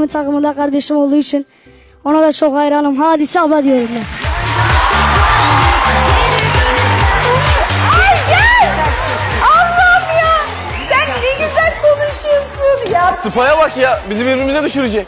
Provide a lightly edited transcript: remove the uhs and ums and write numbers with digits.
babamın takımında kardeşim olduğu için ona da çok hayranım. Hadise abla diyorum ben. Allah'ım ya! Sen ne güzel konuşuyorsun ya. Spa'ya bak ya, bizi birbirimize düşürecek.